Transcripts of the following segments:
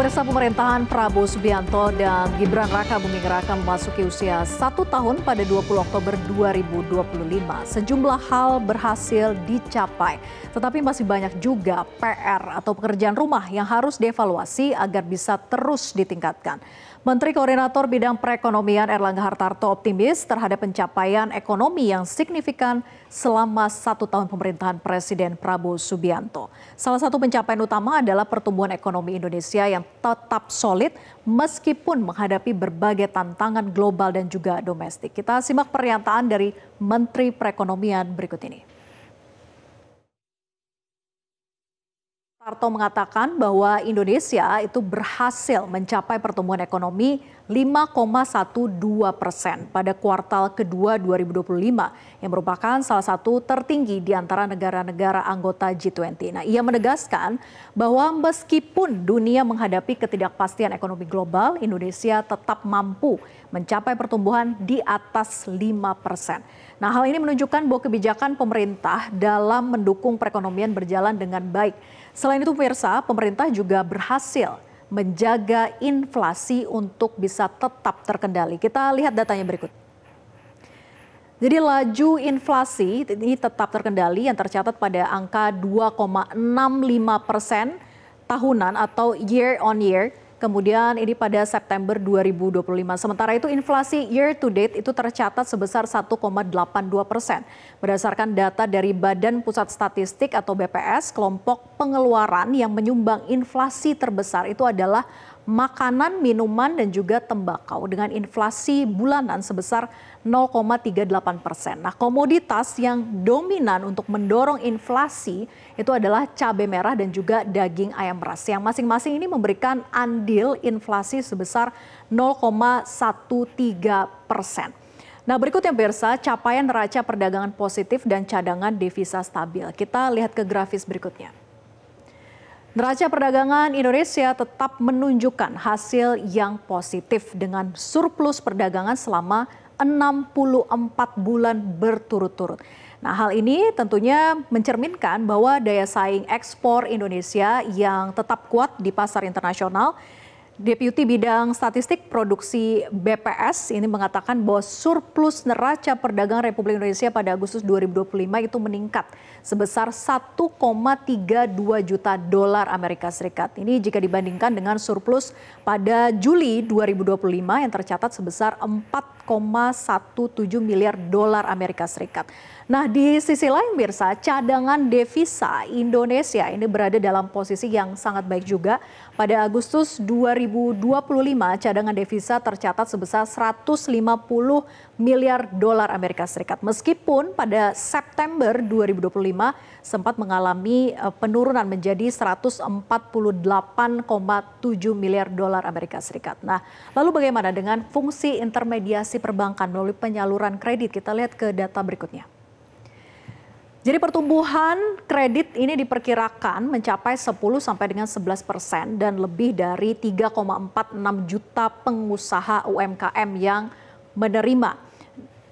Pemirsa, pemerintahan Prabowo Subianto dan Gibran Rakabuming Raka memasuki usia 1 tahun pada 20 Oktober 2025. Sejumlah hal berhasil dicapai, tetapi masih banyak juga PR atau pekerjaan rumah yang harus dievaluasi agar bisa terus ditingkatkan. Menteri Koordinator Bidang Perekonomian Erlangga Hartarto optimis terhadap pencapaian ekonomi yang signifikan selama 1 tahun pemerintahan Presiden Prabowo Subianto. Salah satu pencapaian utama adalah pertumbuhan ekonomi Indonesia yang tetap solid meskipun menghadapi berbagai tantangan global dan juga domestik. Kita simak pernyataan dari Menteri Perekonomian berikut ini. Hartarto mengatakan bahwa Indonesia itu berhasil mencapai pertumbuhan ekonomi 5,12% pada kuartal kedua 2025 yang merupakan salah satu tertinggi di antara negara-negara anggota G20. Nah, ia menegaskan bahwa meskipun dunia menghadapi ketidakpastian ekonomi global, Indonesia tetap mampu mencapai pertumbuhan di atas 5%. Nah, hal ini menunjukkan bahwa kebijakan pemerintah dalam mendukung perekonomian berjalan dengan baik. Selain itu, pemirsa, pemerintah juga berhasil menjaga inflasi untuk bisa tetap terkendali. Kita lihat datanya berikut. Jadi laju inflasi ini tetap terkendali yang tercatat pada angka 2,65% tahunan atau year on year. Kemudian ini pada September 2025. Sementara itu inflasi year to date itu tercatat sebesar 1,82%. Berdasarkan data dari Badan Pusat Statistik atau BPS, kelompok pengeluaran yang menyumbang inflasi terbesar itu adalah makanan, minuman, dan juga tembakau dengan inflasi bulanan sebesar 0,38%. Nah, komoditas yang dominan untuk mendorong inflasi itu adalah cabai merah dan juga daging ayam ras yang masing-masing ini memberikan andil inflasi sebesar 0,13%. Nah, berikutnya pemirsa, capaian neraca perdagangan positif dan cadangan devisa stabil. Kita lihat ke grafis berikutnya. Neraca perdagangan Indonesia tetap menunjukkan hasil yang positif dengan surplus perdagangan selama 64 bulan berturut-turut. Nah, hal ini tentunya mencerminkan bahwa daya saing ekspor Indonesia yang tetap kuat di pasar internasional. Deputi Bidang Statistik Produksi BPS ini mengatakan bahwa surplus neraca perdagangan Republik Indonesia pada Agustus 2025 itu meningkat sebesar 1,32 juta dolar Amerika Serikat. Ini jika dibandingkan dengan surplus pada Juli 2025 yang tercatat sebesar 4,17 miliar dolar Amerika Serikat. Nah, di sisi lain pemirsa, cadangan devisa Indonesia ini berada dalam posisi yang sangat baik juga. Pada Agustus 2025, cadangan devisa tercatat sebesar 150 miliar dolar Amerika Serikat. Meskipun pada September 2025 sempat mengalami penurunan menjadi 148,7 miliar dolar Amerika Serikat. Nah, lalu bagaimana dengan fungsi intermediasi perbankan melalui penyaluran kredit? Kita lihat ke data berikutnya. Jadi pertumbuhan kredit ini diperkirakan mencapai 10 sampai dengan 11% dan lebih dari 3,46 juta pengusaha UMKM yang menerima.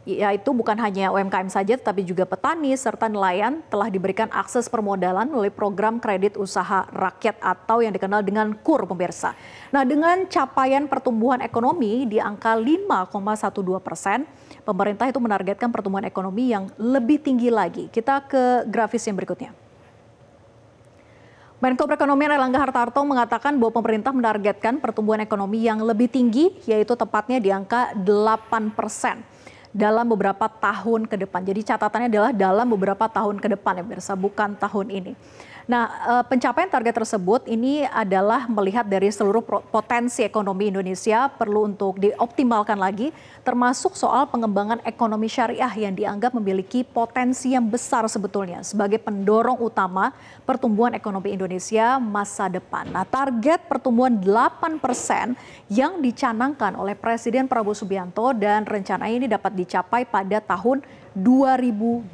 Yaitu bukan hanya UMKM saja tetapi juga petani serta nelayan telah diberikan akses permodalan melalui program kredit usaha rakyat atau yang dikenal dengan KUR pemirsa. Nah, dengan capaian pertumbuhan ekonomi di angka 5,12%, pemerintah itu menargetkan pertumbuhan ekonomi yang lebih tinggi lagi. Kita ke grafis yang berikutnya. Menko Perekonomian Erlangga Hartarto mengatakan bahwa pemerintah menargetkan pertumbuhan ekonomi yang lebih tinggi, yaitu tepatnya di angka 8% dalam beberapa tahun ke depan. Jadi catatannya adalah dalam beberapa tahun ke depan ya pemirsa, bukan tahun ini. Nah, pencapaian target tersebut ini adalah melihat dari seluruh potensi ekonomi Indonesia perlu untuk dioptimalkan lagi, termasuk soal pengembangan ekonomi syariah yang dianggap memiliki potensi yang besar sebetulnya sebagai pendorong utama pertumbuhan ekonomi Indonesia masa depan. Nah, target pertumbuhan 8% yang dicanangkan oleh Presiden Prabowo Subianto dan rencana ini dapat dicapai pada tahun 2029.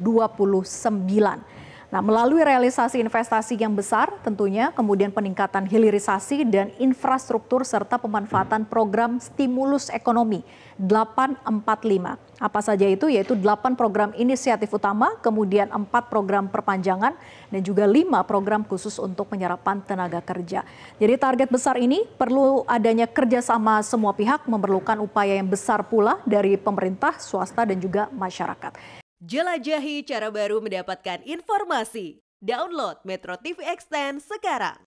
Nah, melalui realisasi investasi yang besar tentunya, kemudian peningkatan hilirisasi dan infrastruktur serta pemanfaatan program stimulus ekonomi 845. Apa saja itu? Yaitu 8 program inisiatif utama, kemudian 4 program perpanjangan, dan juga 5 program khusus untuk penyerapan tenaga kerja. Jadi target besar ini perlu adanya kerjasama semua pihak, memerlukan upaya yang besar pula dari pemerintah, swasta, dan juga masyarakat. Jelajahi cara baru mendapatkan informasi. Download Metro TV Extend sekarang.